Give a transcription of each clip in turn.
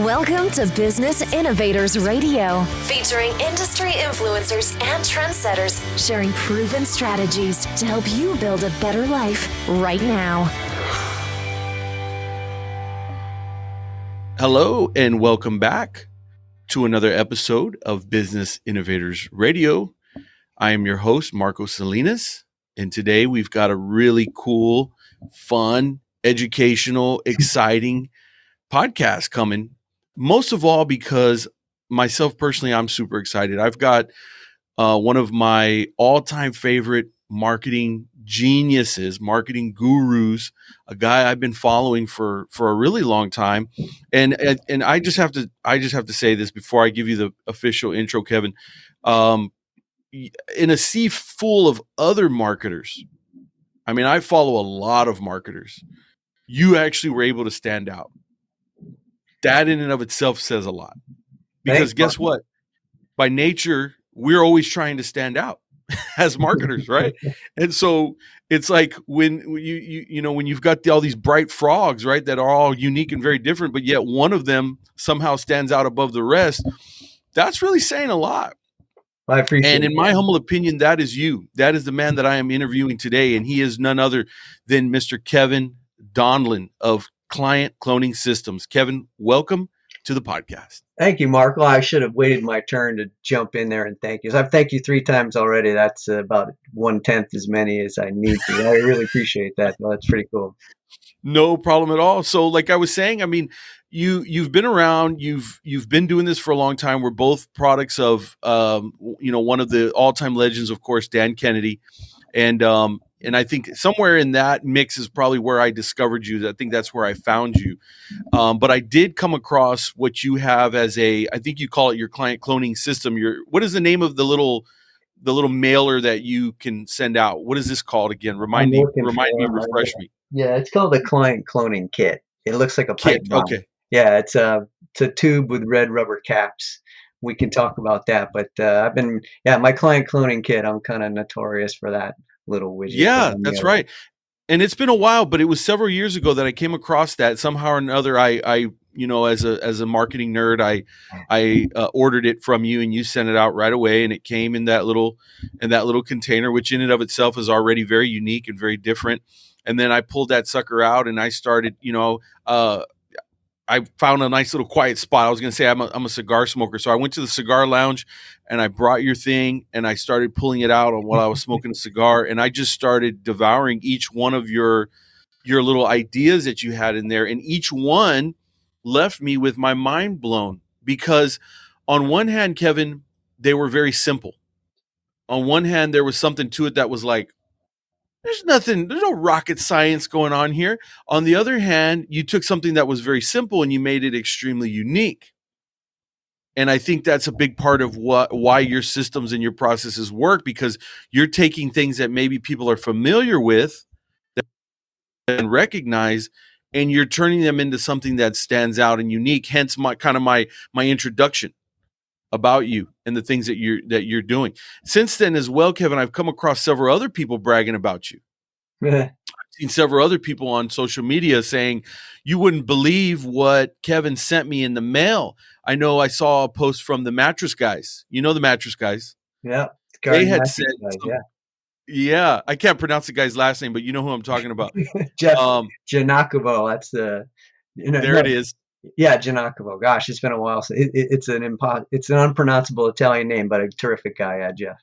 Welcome to Business Innovators Radio, featuring industry influencers and trendsetters sharing proven strategies to help you build a better life right now. Hello, and welcome back to another episode of Business Innovators Radio. I am your host, Marco Salinas, and today we've got a really cool, fun, educational, exciting podcast coming. Most of all, because myself personally, I'm super excited. I've got one of my all-time favorite marketing geniuses, marketing gurus, a guy I've been following for a really long time. And I just have to say this before I give you the official intro, Kevin. In a sea full of other marketers, I mean, I follow a lot of marketers. You actually were able to stand out. That in and of itself says a lot. Because guess what? By nature, we're always trying to stand out as marketers, right? And so it's like when when you've got all these bright frogs, right, that are all unique and very different, but yet one of them somehow stands out above the rest. That's really saying a lot. I appreciate it. And in my humble opinion, that is you. That is the man that I am interviewing today, and he is none other than Mr. Kevin Donlin of Client Cloning Systems. Kevin, welcome to the podcast. Thank you, Marco. I should have waited my turn to jump in there and thank you. So I've thanked you 3 times already. That's about 1/10 as many as I need to. I really appreciate that. Well, that's pretty cool. No problem at all. So like I was saying, I mean, you've been around, you've been doing this for a long time. We're both products of one of the all-time legends, of course, Dan Kennedy. And I think somewhere in that mix is probably where I discovered you. I think that's where I found you. But I did come across what you have as I think you call it your client cloning system. What is the name of the little mailer that you can send out? What is this called again? Remind me, refresh me. Yeah, it's called the Client Cloning Kit. It looks like a pipe bomb. Okay. Yeah, it's a tube with red rubber caps. We can talk about that, but my Client Cloning Kit, I'm kind of notorious for that little widget. Yeah, that's right. And it's been a while, but it was several years ago that I came across that somehow or another. I as a marketing nerd, I ordered it from you, and you sent it out right away, and it came in that little container, which in and of itself is already very unique and very different. And then I pulled that sucker out, and I started, I found a nice little quiet spot. I was going to say I'm a cigar smoker, so I went to the cigar lounge, and I brought your thing, and I started pulling it out while I was smoking a cigar, and I just started devouring each one of your little ideas that you had in there, and each one left me with my mind blown, because on one hand, Kevin, they were very simple. On one hand, there was something to it that was like, there's no rocket science going on here. On the other hand, you took something that was very simple and you made it extremely unique. And I think that's a big part of why your systems and your processes work, because you're taking things that maybe people are familiar with and recognize, and you're turning them into something that stands out and unique. Hence my introduction about you and the things that you're doing. Since then as well, Kevin, I've come across several other people bragging about you. I've seen several other people on social media saying, you wouldn't believe what Kevin sent me in the mail. I know I saw a post from the mattress guys. You know the mattress guys? Yeah. They had said, yeah, I can't pronounce the guy's last name, but you know who I'm talking about. Jeff Giannakovo. That's it is. Yeah, Giannakovo. Gosh, it's been a while. So it's an unpronounceable Italian name, but a terrific guy, Jeff.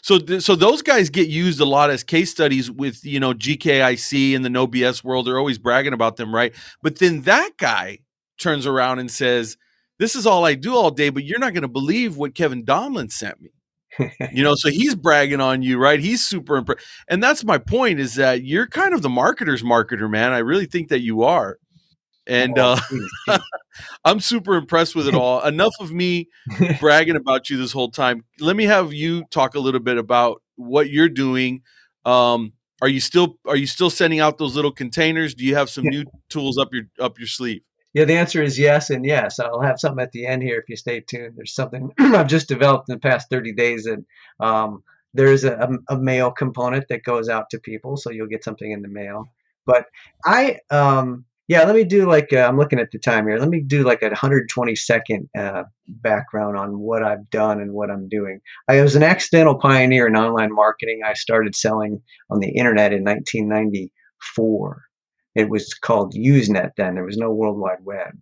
So those guys get used a lot as case studies with, GKIC and the No BS world. They're always bragging about them, right? But then that guy turns around and says, this is all I do all day, but you're not going to believe what Kevin Donlin sent me. So he's bragging on you, right? He's super impressed. And that's my point, is that you're kind of the marketer's marketer, man. I really think that you are. And I'm super impressed with it all. Enough of me bragging about you this whole time. Let me have you talk a little bit about what you're doing. Are you still sending out those little containers? Do you have some new tools up your sleeve? Yeah, the answer is yes and yes. I'll have something at the end here if you stay tuned. There's something I've just developed in the past 30 days, and there's a mail component that goes out to people, so you'll get something in the mail. But Yeah, let me do like I'm looking at the time here. Let me do like a 120-second background on what I've done and what I'm doing. I was an accidental pioneer in online marketing. I started selling on the internet in 1994. It was called Usenet then. There was no World Wide Web.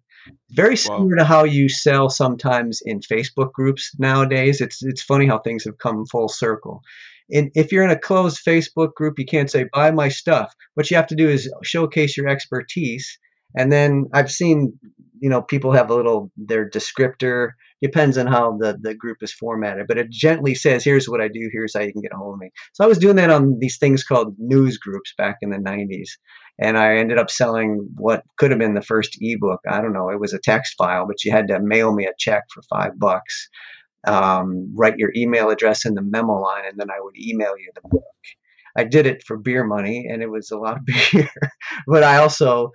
Very Wow. similar to how you sell sometimes in Facebook groups nowadays. It's funny how things have come full circle. And if you're in a closed Facebook group, you can't say buy my stuff. What you have to do is showcase your expertise. And then I've seen, people have a little their descriptor. Depends on how the group is formatted, but it gently says, "Here's what I do. Here's how you can get a hold of me." So I was doing that on these things called news groups back in the '90s, and I ended up selling what could have been the first ebook. I don't know. It was a text file, but you had to mail me a check for $5. Write your email address in the memo line, and then I would email you the book. I did it for beer money, and it was a lot of beer. But I also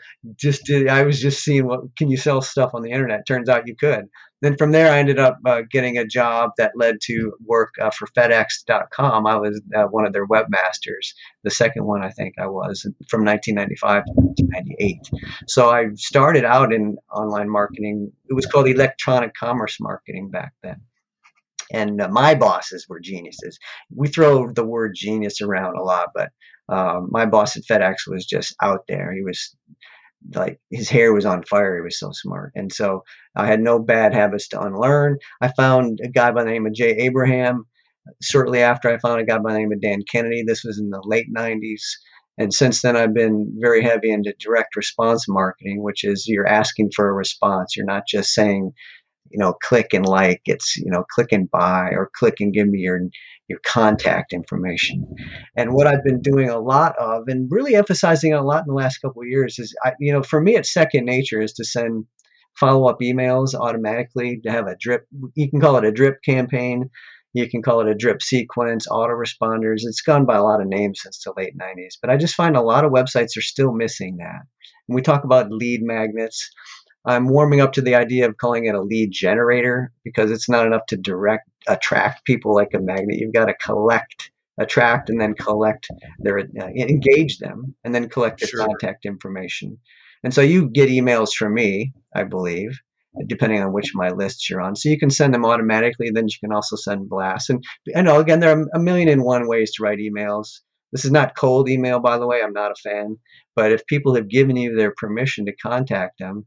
I was just seeing what can you sell stuff on the internet. Turns out you could. Then from there, I ended up getting a job that led to work for FedEx.com. I was one of their webmasters. The second one, I think I was from 1995 to 1998. So I started out in online marketing. It was called electronic commerce marketing back then. And my bosses were geniuses. We throw the word genius around a lot, but my boss at FedEx was just out there. He was like, his hair was on fire. He was so smart. And so I had no bad habits to unlearn. I found a guy by the name of Jay Abraham. Shortly after, I found a guy by the name of Dan Kennedy. This was in the late 90s. And since then, I've been very heavy into direct response marketing, which is you're asking for a response. You're not just saying, click and like. It's, click and buy, or click and give me your contact information. And what I've been doing a lot of, and really emphasizing a lot in the last couple of years, is, for me, it's second nature, is to send follow-up emails automatically, to have a drip. You can call it a drip campaign. You can call it a drip sequence, autoresponders. It's gone by a lot of names since the late 90s. But I just find a lot of websites are still missing that. When we talk about lead magnets, I'm warming up to the idea of calling it a lead generator, because it's not enough to attract people like a magnet. You've got to attract, and then engage them, and then collect their Sure. contact information. And so you get emails from me, I believe, depending on which of my lists you're on. So you can send them automatically. Then you can also send blasts. And I know, again, there are a million and one ways to write emails. This is not cold email, by the way. I'm not a fan. But if people have given you their permission to contact them,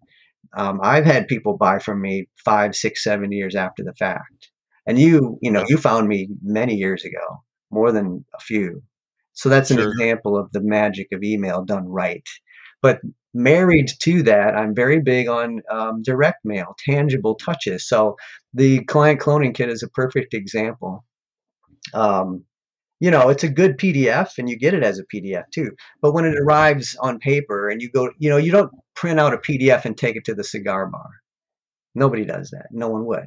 I've had people buy from me 5, 6, 7 years after the fact. And you found me many years ago, more than a few. So that's an Sure. example of the magic of email done right. But married to that, I'm very big on direct mail, tangible touches. So the client cloning kit is a perfect example. It's a good PDF, and you get it as a PDF too. But when it arrives on paper and you go, you don't print out a PDF and take it to the cigar bar. Nobody does that. No one would.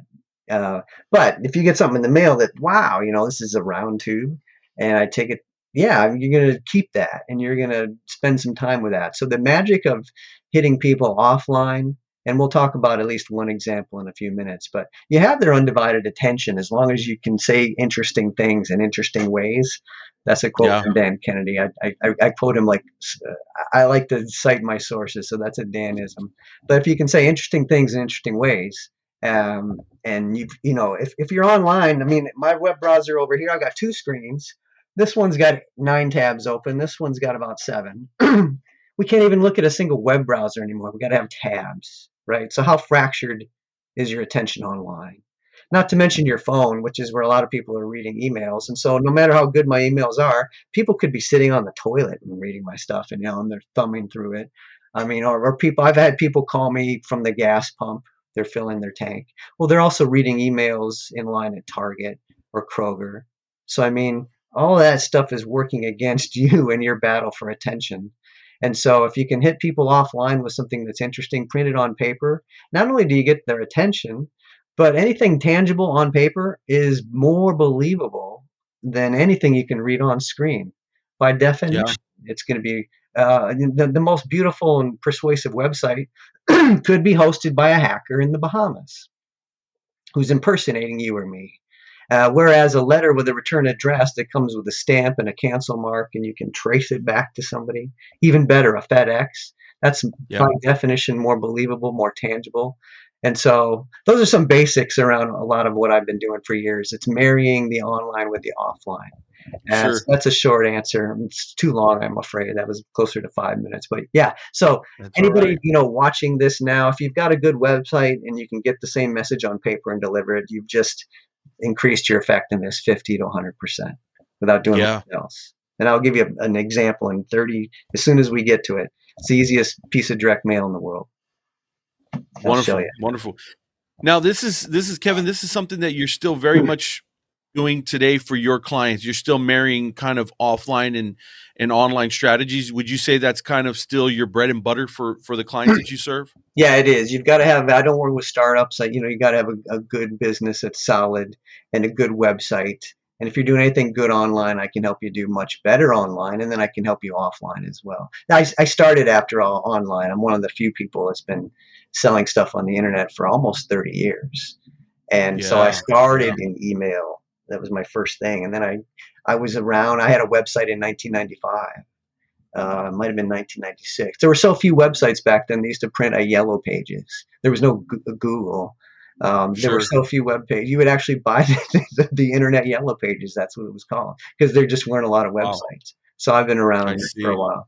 But if you get something in the mail that, wow, this is a round tube, and I take it, yeah, you're going to keep that, and you're going to spend some time with that. So the magic of hitting people offline, and we'll talk about at least one example in a few minutes, but you have their undivided attention as long as you can say interesting things in interesting ways. That's a quote Yeah. from Dan Kennedy. I quote him like, I like to cite my sources, so that's a Danism. But if you can say interesting things in interesting ways, and if you're online, I mean, my web browser over here, I've got 2 screens. This one's got 9 tabs open. This one's got about 7. We can't even look at a single web browser anymore. We got to have tabs, right? So how fractured is your attention online? Not to mention your phone, which is where a lot of people are reading emails. And so no matter how good my emails are, people could be sitting on the toilet and reading my stuff, and and they're thumbing through it. I mean, or people, I've had people call me from the gas pump. They're filling their tank. Well, they're also reading emails in line at Target or Kroger. So, I mean, all that stuff is working against you in your battle for attention. And so if you can hit people offline with something that's interesting, print it on paper, not only do you get their attention, but anything tangible on paper is more believable than anything you can read on screen. By definition, Yeah. it's going to be the most beautiful and persuasive website could be hosted by a hacker in the Bahamas who's impersonating you or me. Whereas a letter with a return address that comes with a stamp and a cancel mark, and you can trace it back to somebody. Even better, a FedEx. That's Yeah. by definition more believable, more tangible. And so those are some basics around a lot of what I've been doing for years. It's marrying the online with the offline. And Sure. that's a short answer. It's too long, I'm afraid. That was closer to 5 minutes. But yeah, so That's all anybody, right. watching this now, if you've got a good website and you can get the same message on paper and deliver it, you've just increased your effectiveness 50 to 100% without doing Yeah. anything else. And I'll give you an example in 30, as soon as we get to it. It's the easiest piece of direct mail in the world. I'll show you. Wonderful. Wonderful. Now, this is Kevin, this is something that you're still very much doing today for your clients. You're still marrying kind of offline and online strategies. Would you say that's kind of still your bread and butter for the clients that you serve? Yeah, it is. You've got to have, I don't work with startups. You got to have a good business that's solid and a good website. And if you're doing anything good online, I can help you do much better online, and then I can help you offline as well. I started after all online. I'm one of the few people that's been selling stuff on the internet for almost 30 years. And so I Yeah. started in email. That was my first thing. And then I was around, I had a website in 1995. It might have been 1996. There were so few websites back then. They used to print yellow pages. There was no Google. There were Sure. so few web pages. You would actually buy the internet yellow pages. That's what it was called, because there just weren't a lot of Wow. websites. So I've been I around see. for a while.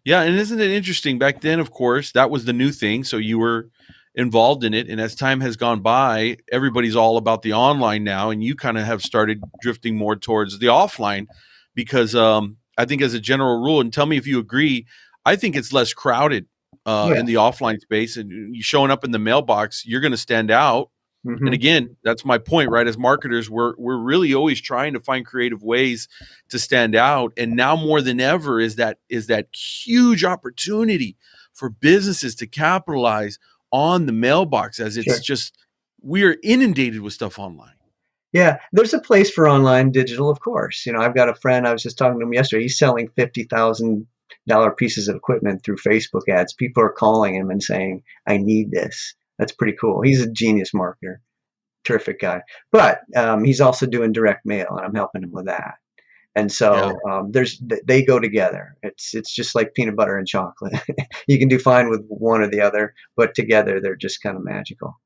Yeah, and isn't it interesting? Back then, of course, that was the new thing. So you were involved in it. And as time has gone by, everybody's all about the online now. And you kind of have started drifting more towards the offline because I think as a general rule, and tell me if you agree, I think it's less crowded Yeah. in the offline space. And you showing up in the mailbox, you're going to stand out. Mhm. And again, that's my point, right? As marketers, we're really always trying to find creative ways to stand out. And now more than ever is that huge opportunity for businesses to capitalize on the mailbox, as it's Sure. just, we are inundated with stuff online. Yeah, there's a place for online digital, of course. I've got a friend, I was just talking to him yesterday. He's selling $50,000 pieces of equipment through Facebook ads. People are calling him and saying, I need this. That's pretty cool. He's a genius marketer, terrific guy. But he's also doing direct mail, and I'm helping him with that. And so they go together. It's just like peanut butter and chocolate. You can do fine with one or the other, but together they're just kind of magical.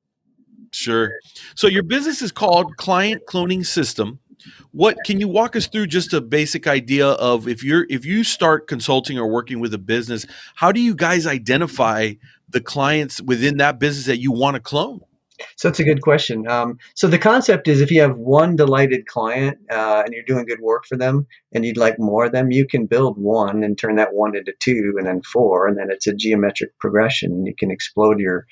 Sure. So your business is called Client Cloning System. What can you walk us through just a basic idea of if you start consulting or working with a business, how do you guys identify the clients within that business that you want to clone? So that's a good question. So the concept is, if you have one delighted client and you're doing good work for them and you'd like more of them, you can build one and turn that one into two and then four, and then it's a geometric progression, and you can explode your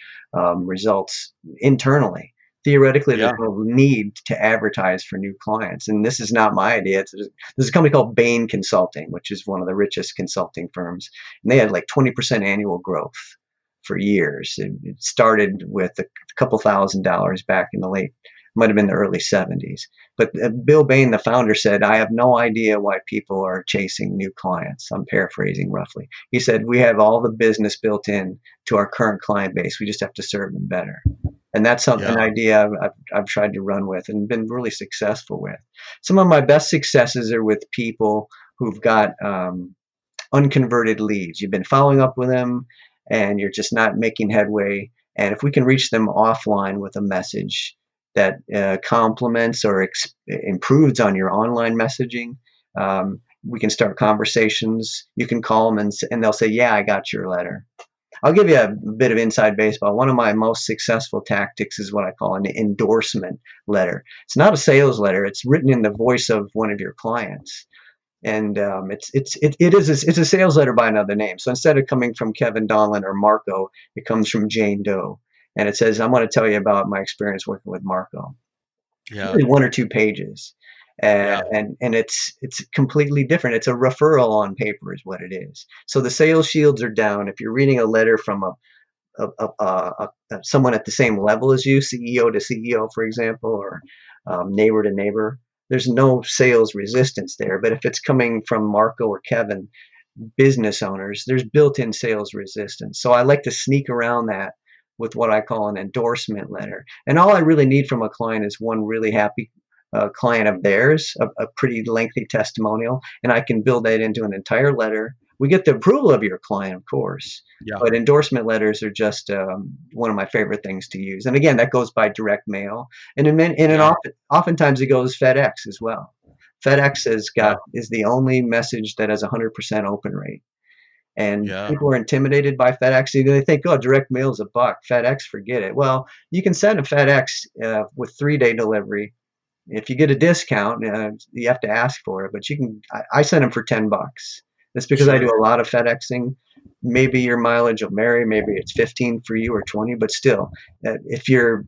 results internally. Theoretically, there's no need to advertise for new clients. And this is not my idea. There's a company called Bain Consulting, which is one of the richest consulting firms. And they had like 20% annual growth for years. It started with a couple $1,000s back in might have been the early 70s. But Bill Bain, the founder, said, I have no idea why people are chasing new clients. I'm paraphrasing roughly. He said, we have all the business built in to our current client base. We just have to serve them better. And that's an idea I've tried to run with and been really successful with. Some of my best successes are with people who've got unconverted leads. You've been following up with them and you're just not making headway. And if we can reach them offline with a message that complements or improves on your online messaging, we can start conversations. You can call them and they'll say, yeah, I got your letter. I'll give you a bit of inside baseball. One of my most successful tactics is what I call an endorsement letter. It's not a sales letter. It's written in the voice of one of your clients. And it's a sales letter by another name. So instead of coming from Kevin Donlin or Marco, it comes from Jane Doe. And it says, I'm going to tell you about my experience working with Marco. Yeah. Really 1 or 2 pages. And it's completely different. It's a referral on paper is what it is. So the sales shields are down. If you're reading a letter from someone at the same level as you, CEO to CEO, for example, or neighbor to neighbor, there's no sales resistance there. But if it's coming from Marco or Kevin, business owners, there's built-in sales resistance. So I like to sneak around that with what I call an endorsement letter. And all I really need from a client is one really happy client of theirs, a pretty lengthy testimonial, and I can build that into an entire letter We get the approval of your client, of course, Yeah. but endorsement letters are just one of my favorite things to use. And again, that goes by direct mail, and oftentimes it goes FedEx as well. FedEx Yeah. is the only message that has 100% open rate. And Yeah. people are intimidated by FedEx. They think, oh, direct mail is a buck. FedEx, forget it. Well, you can send a FedEx with 3-day delivery. If you get a discount, you have to ask for it. But you can. I send them for $10. That's because I do Sure. a lot of FedExing. Maybe your mileage will vary. Maybe it's 15 for you or 20. But still, if your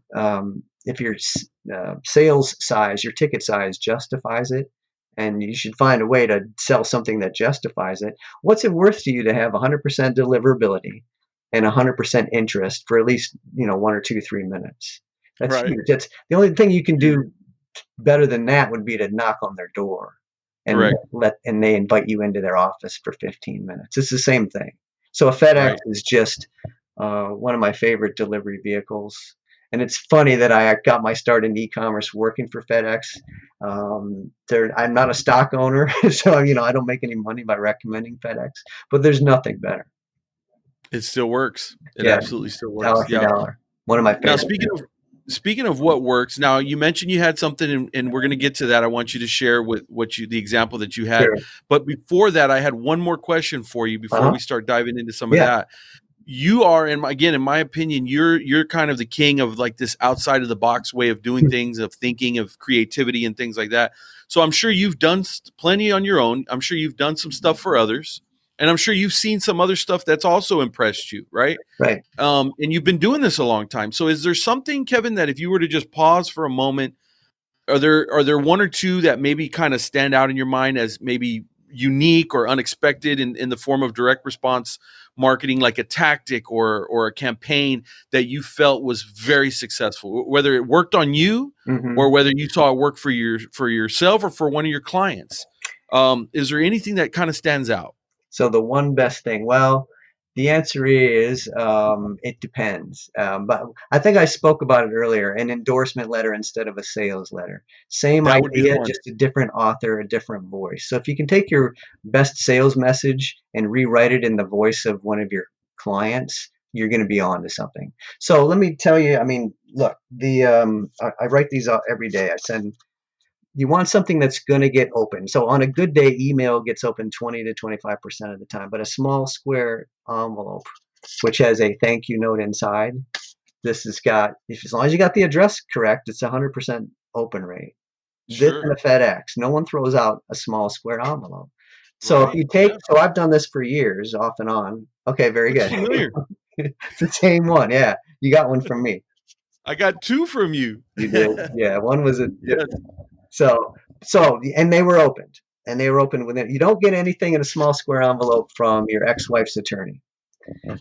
sales size, your ticket size justifies it, and you should find a way to sell something that justifies it. What's it worth to you to have 100% deliverability and 100% interest for at least 1 or 2, 3 minutes? That's Right. huge. That's the only thing you can do better than that would be to knock on their door and Correct. and they invite you into their office for 15 minutes. It's the same thing. So a FedEx is just one of my favorite delivery vehicles. And it's funny that I got my start in e-commerce working for FedEx. I'm not a stock owner, so I don't make any money by recommending FedEx. But there's nothing better. It still works. It Yeah, absolutely still works. dollar for dollar. One of my Now, favorites. speaking of what works, now you mentioned you had something, and we're going to get to that. I want you to share with the example that you had. Sure. But before that, I had one more question for you before we start diving into some of that. You are, and again, in my opinion, you're kind of the king of like this outside of the box way of doing things, of thinking, of creativity, and things like that. So I'm sure you've done plenty on your own. I'm sure you've done some stuff for others, and I'm sure you've seen some other stuff that's also impressed you, right? Right. And you've been doing this a long time. So is there something, Kevin, that if you were to just pause for a moment, are there one or two that maybe kind of stand out in your mind as maybe unique or unexpected in the form of direct response marketing, like a tactic or a campaign that you felt was very successful, whether it worked on you or whether you saw it work for yourself or for one of your clients? Is there anything that kind of stands out? So the one best thing, well, the answer is it depends. But I think I spoke about it earlier, an endorsement letter instead of a sales letter. Same That would be the idea, one. just a different author, a different voice. So if you can take your best sales message and rewrite it in the voice of one of your clients, you're going to be on to something. So let me tell you, look, I write these out every day. You want something that's going to get open. So on a good day, email gets open 20 to 25% of the time, but a small square envelope, which has a thank you note inside, this has got, as long as you got the address correct, it's 100% open rate. This Sure. and a FedEx, no one throws out a small square envelope. So if you take, so I've done this for years, off and on. Okay, very Looks good. familiar. It's the same one. Yeah, you got one from me. I got two from you. You did. Yeah, one was a. Yes. So, and they were opened, and they were opened within. You don't get anything in a small square envelope from your ex-wife's attorney,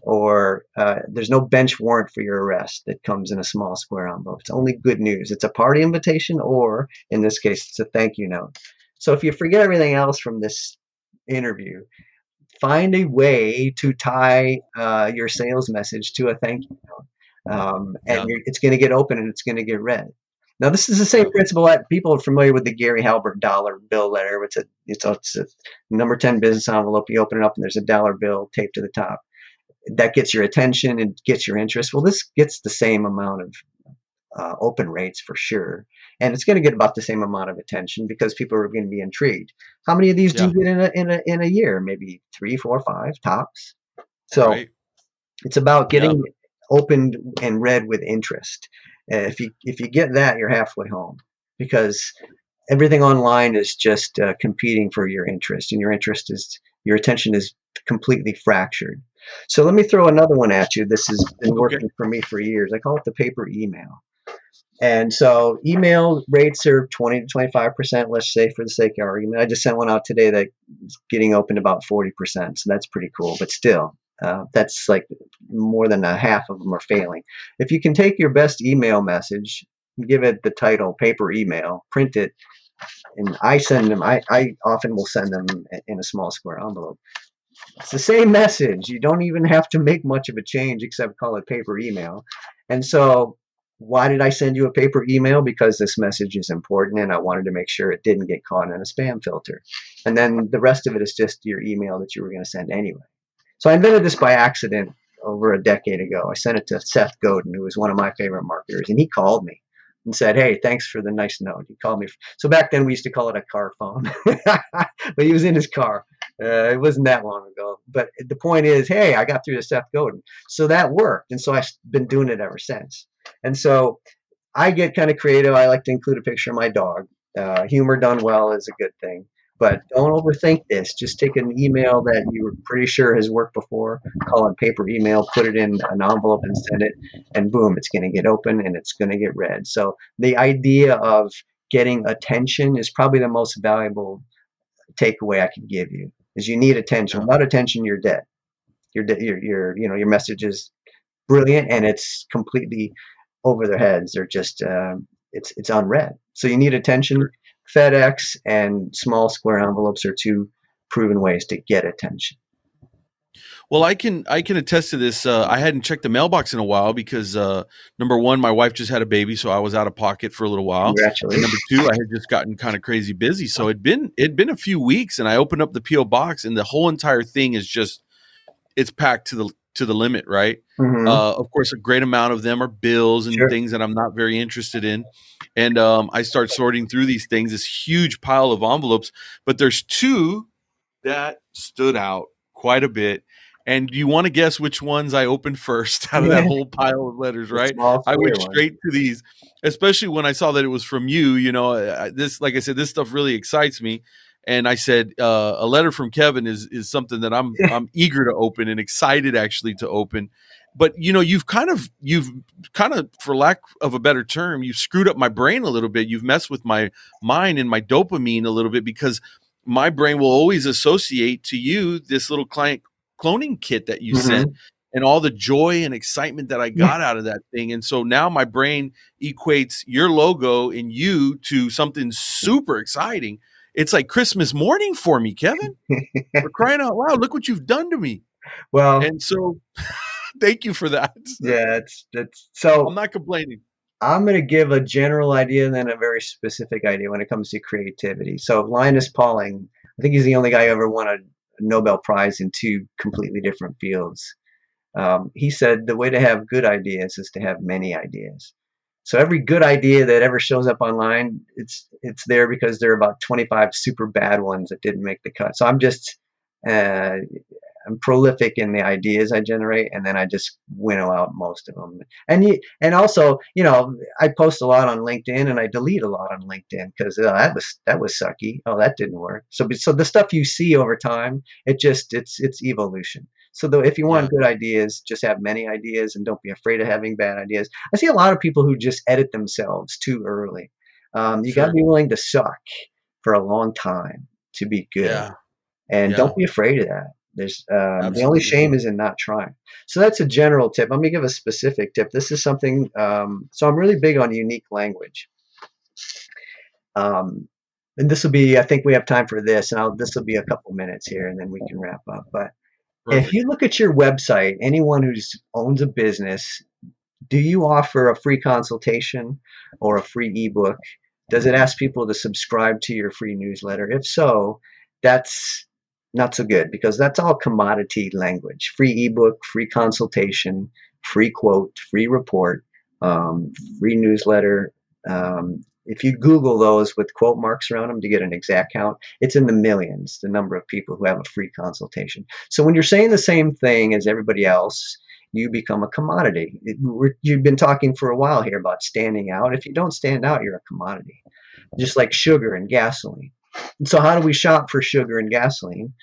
or there's no bench warrant for your arrest that comes in a small square envelope. It's only good news. It's a party invitation, or in this case, it's a thank you note. So if you forget everything else from this interview, find a way to tie your sales message to a thank you note, and it's going to get open and it's going to get read. Now, this is the same principle that people are familiar with the Gary Halbert dollar bill letter. It's a number 10 business envelope. You open it up and there's a dollar bill taped to the top. That gets your attention and gets your interest. Well, this gets the same amount of open rates for sure. And it's going to get about the same amount of attention because people are going to be intrigued. How many of these do you get in a year? Maybe 3, 4, 5 tops. So it's about getting opened and read with interest. If you get that, you're halfway home, because everything online is just competing for your interest, and your attention is completely fractured. So let me throw another one at you. This has been working for me for years. I call it the paper email. And so email rates are 20 to 25%, let's say, for the sake of argument. I just sent one out today that's getting opened about 40%. So that's pretty cool, but still. That's like more than a half of them are failing. If you can take your best email message, give it the title paper email, print it, and I send them. I often will send them in a small square envelope. It's the same message. You don't even have to make much of a change except call it paper email. And so why did I send you a paper email? Because this message is important and I wanted to make sure it didn't get caught in a spam filter. And then the rest of it is just your email that you were going to send anyway. So I invented this by accident over a decade ago. I sent it to Seth Godin, who was one of my favorite marketers, and he called me and said, "Hey, thanks for the nice note." He called me. So back then we used to call it a car phone, but he was in his car. It wasn't that long ago. But the point is, hey, I got through to Seth Godin. So that worked. And so I've been doing it ever since. And so I get kind of creative. I like to include a picture of my dog. Humor done well is a good thing. But don't overthink this. Just take an email that you were pretty sure has worked before, call it paper email, put it in an envelope and send it, and boom, it's going to get open and it's going to get read. So the idea of getting attention is probably the most valuable takeaway I can give you. Is you need attention. Without attention, you're dead. Your message is brilliant and it's completely over their heads. They're just it's unread. So you need attention. FedEx and small square envelopes are two proven ways to get attention. Well, I can attest to this. I hadn't checked the mailbox in a while because number one, my wife just had a baby, so I was out of pocket for a little while. Congratulations. And number two, I had just gotten kind of crazy busy, so it'd been a few weeks, and I opened up the PO box, and the whole entire thing is just it's packed to the limit, right? Mm-hmm. Of course, a great amount of them are bills and Sure. things that I'm not very interested in. And I start sorting through these things, this huge pile of envelopes, but there's two that stood out quite a bit. And do you want to guess which ones I opened first out of that whole pile of letters, right? I went straight to these, especially when I saw that it was from you. You know, this, like I said, this stuff really excites me. And I said, a letter from Kevin is something that I'm eager to open and excited actually to open. But you know, you've kind of, for lack of a better term, you've screwed up my brain a little bit. You've messed with my mind and my dopamine a little bit, because my brain will always associate to you this little client cloning kit that you sent and all the joy and excitement that I got out of that thing. And so now my brain equates your logo and you to something super exciting. It's like Christmas morning for me, Kevin. For crying out loud, look what you've done to me. Well, and so thank you for that. Yeah, it's so I'm not complaining. I'm going to give a general idea and then a very specific idea when it comes to creativity. So Linus Pauling, I think he's the only guy who ever won a Nobel Prize in two completely different fields. He said the way to have good ideas is to have many ideas. So every good idea that ever shows up online, it's there because there are about 25 super bad ones that didn't make the cut. So I'm prolific in the ideas I generate, and then I just winnow out most of them. And also, you know, I post a lot on LinkedIn, and I delete a lot on LinkedIn because that was sucky. Oh, that didn't work. So the stuff you see over time, it's evolution. So if you want good ideas, just have many ideas and don't be afraid of having bad ideas. I see a lot of people who just edit themselves too early. You got to be willing to suck for a long time to be good, and don't be afraid of that. There's the only shame is in not trying. So that's a general tip. Let me give a specific tip. This is something. So I'm really big on unique language. And this will be. I think we have time for this, and this will be a couple minutes here, and then we can wrap up. But perfect. If you look at your website, anyone who owns a business, do you offer a free consultation or a free ebook? Does it ask people to subscribe to your free newsletter? If so, that's not so good, because that's all commodity language. Free ebook, free consultation, free quote, free report, free newsletter. If you Google those with quote marks around them to get an exact count, it's in the millions, the number of people who have a free consultation. So when you're saying the same thing as everybody else, you become a commodity. You've been talking for a while here about standing out. If you don't stand out, you're a commodity, just like sugar and gasoline. And so how do we shop for sugar and gasoline?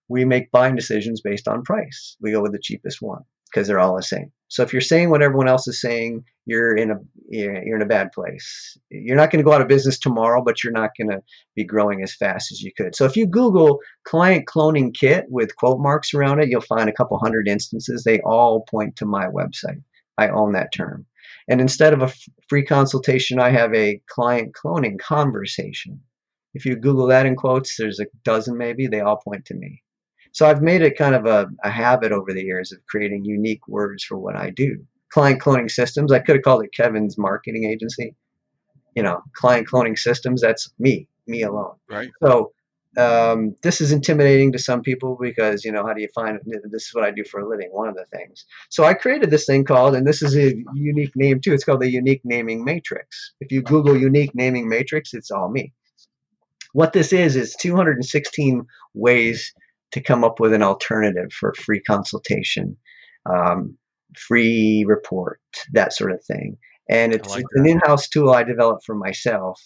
We make buying decisions based on price. We go with the cheapest one because they're all the same. So if you're saying what everyone else is saying, you're in a bad place. You're not going to go out of business tomorrow, but you're not going to be growing as fast as you could. So if you Google client cloning kit with quote marks around it, you'll find a couple hundred instances. They all point to my website. I own that term. And instead of a free consultation, I have a client cloning conversation. If you Google that in quotes, there's a dozen maybe, they all point to me. So I've made it kind of a habit over the years of creating unique words for what I do. Client cloning systems, I could have called it Kevin's marketing agency. You know, client cloning systems, that's me alone. Right. So This is intimidating to some people because, how do you find this is what I do for a living, one of the things. So I created this thing called, and this is a unique name too, it's called the Unique Naming Matrix. If you Google Unique Naming Matrix, it's all me. What this is 216 ways to come up with an alternative for free consultation, free report, that sort of thing. And it's an in-house tool I developed for myself.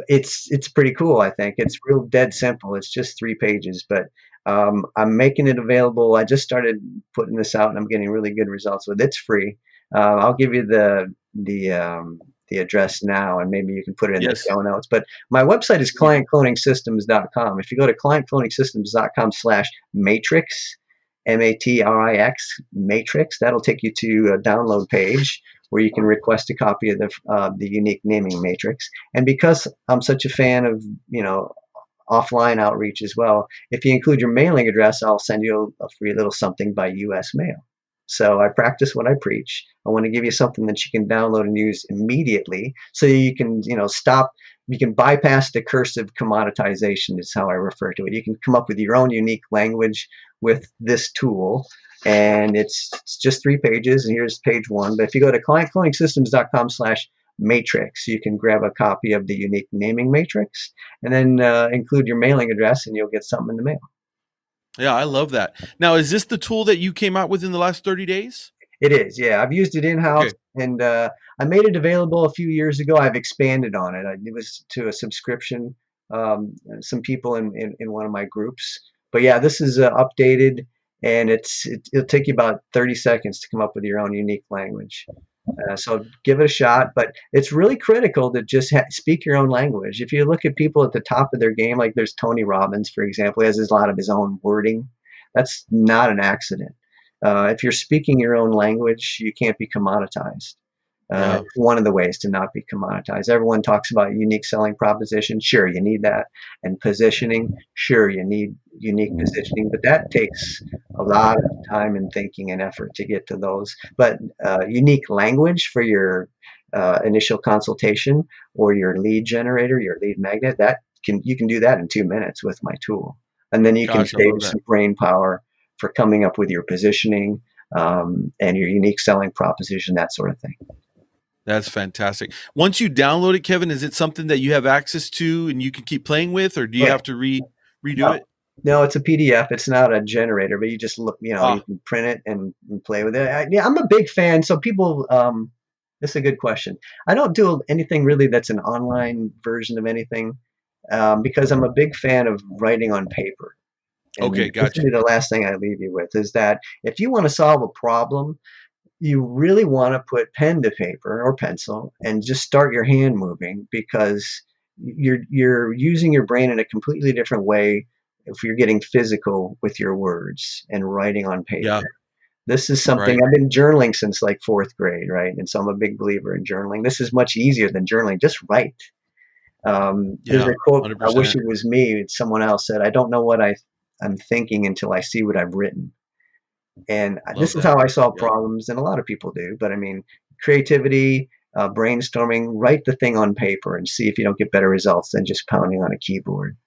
It's pretty cool. I think it's real dead simple. It's just 3 pages, but I'm making it available. I just started putting this out, and I'm getting really good results with it. It's free. I'll give you the address now, and maybe you can put it in the show notes. But my website is clientcloningsystems.com. If you go to clientcloningsystems.com/matrix, MATRIX, matrix, that'll take you to a download page where you can request a copy of the Unique Naming Matrix. And because I'm such a fan of, offline outreach as well, if you include your mailing address, I'll send you a free little something by U.S. mail. So I practice what I preach. I want to give you something that you can download and use immediately, so you can, you can bypass the curse of commoditization, is how I refer to it. You can come up with your own unique language with this tool, and it's just 3 pages, and here's page 1. But if you go to clientcloningsystems.com/matrix, you can grab a copy of the Unique Naming Matrix, and then include your mailing address, and you'll get something in the mail. Yeah, I love that. Now, is this the tool that you came out with in the last 30 days? It is, yeah. I've used it in-house, and I made it available a few years ago. I've expanded on it. It was to a subscription, some people in one of my groups. But yeah, this is updated, and it'll take you about 30 seconds to come up with your own unique language. So give it a shot, but it's really critical to just speak your own language. If you look at people at the top of their game, like there's Tony Robbins, for example, he has a lot of his own wording. That's not an accident. If you're speaking your own language, you can't be commoditized. One of the ways to not be commoditized. Everyone talks about unique selling proposition. Sure, you need that. And positioning. Sure, you need unique positioning, but that takes a lot of time and thinking and effort to get to those. But unique language for your initial consultation or your lead generator, your lead magnet, you can do that in 2 minutes with my tool. And then you can save some brain power for coming up with your positioning and your unique selling proposition, that sort of thing. That's fantastic. Once you download it, Kevin, is it something that you have access to and you can keep playing with, or do you have to redo it? No, it's a PDF. It's not a generator, but you just look, you can print it and play with it. I'm a big fan. So people, this is a good question. I don't do anything really that's an online version of anything because I'm a big fan of writing on paper. And okay, gotcha. The last thing I leave you with is that if you want to solve a problem, you really want to put pen to paper or pencil and just start your hand moving, because you're using your brain in a completely different way if you're getting physical with your words and writing on paper. Yeah. This is something I've been journaling since like 4th grade, right? And so I'm a big believer in journaling. This is much easier than journaling. Just write. There's a quote, 100%. I wish it was me. Someone else said, I don't know what I'm thinking until I see what I've written. And this is how I solve problems, and a lot of people do. But I mean, creativity, brainstorming, write the thing on paper and see if you don't get better results than just pounding on a keyboard.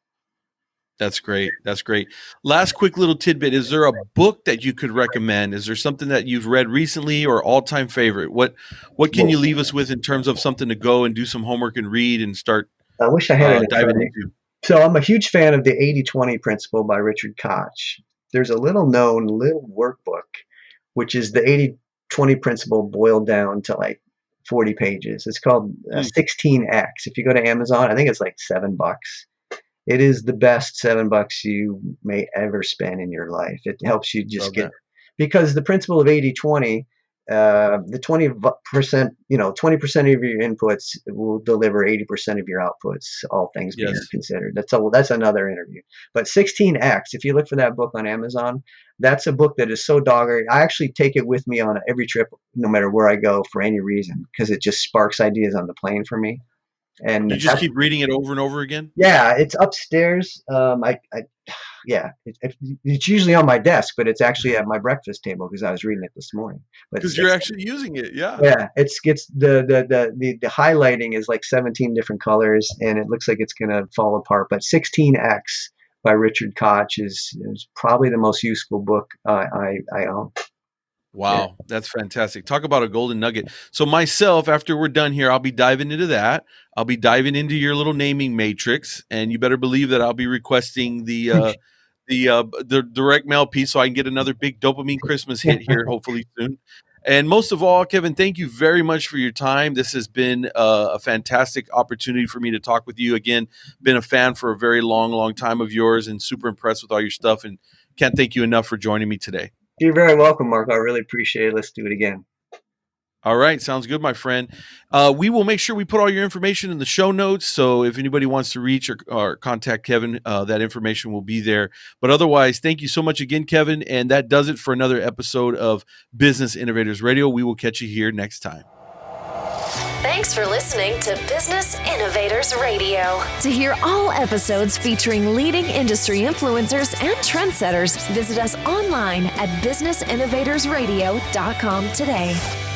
That's great. That's great. Last quick little tidbit. Is there a book that you could recommend? Is there something that you've read recently or all-time favorite? What can you leave us with in terms of something to go and do some homework and read and start I wish I had it diving into? So I'm a huge fan of the 80-20 principle by Richard Koch. There's a little workbook, which is the 80-20 principle boiled down to like 40 pages. It's called 16X. If you go to Amazon, I think it's like $7. It is the best $7 you may ever spend in your life. It helps you just because the principle of 80-20, the 20%, 20% of your inputs will deliver 80% of your outputs, all things being considered. That's another interview. But 16X, if you look for that book on Amazon, that's a book that is so doggone. I actually take it with me on every trip, no matter where I go, for any reason, because it just sparks ideas on the plane for me. And you just keep reading it over and over again? Yeah, it's upstairs. yeah, it's usually on my desk, but it's actually at my breakfast table because I was reading it this morning. But Because you're actually using it. Yeah. yeah, it's the highlighting is like 17 different colors, and it looks like it's gonna fall apart. But 16X by Richard Koch is probably the most useful book I own. Wow, that's fantastic. Talk about a golden nugget. So myself, after we're done here, I'll be diving into that. I'll be diving into your little naming matrix, and you better believe that I'll be requesting the direct mail piece so I can get another big dopamine Christmas hit here, hopefully soon. And most of all, Kevin, thank you very much for your time. This has been a fantastic opportunity for me to talk with you. Again, been a fan for a very long time of yours and super impressed with all your stuff, and can't thank you enough for joining me today. You're very welcome, Marco. I really appreciate it. Let's do it again. All right. Sounds good, my friend. We will make sure we put all your information in the show notes. So if anybody wants to reach or contact Kevin, that information will be there. But otherwise, thank you so much again, Kevin. And that does it for another episode of Business Innovators Radio. We will catch you here next time. Thanks for listening to Business Innovators Radio. To hear all episodes featuring leading industry influencers and trendsetters, visit us online at businessinnovatorsradio.com today.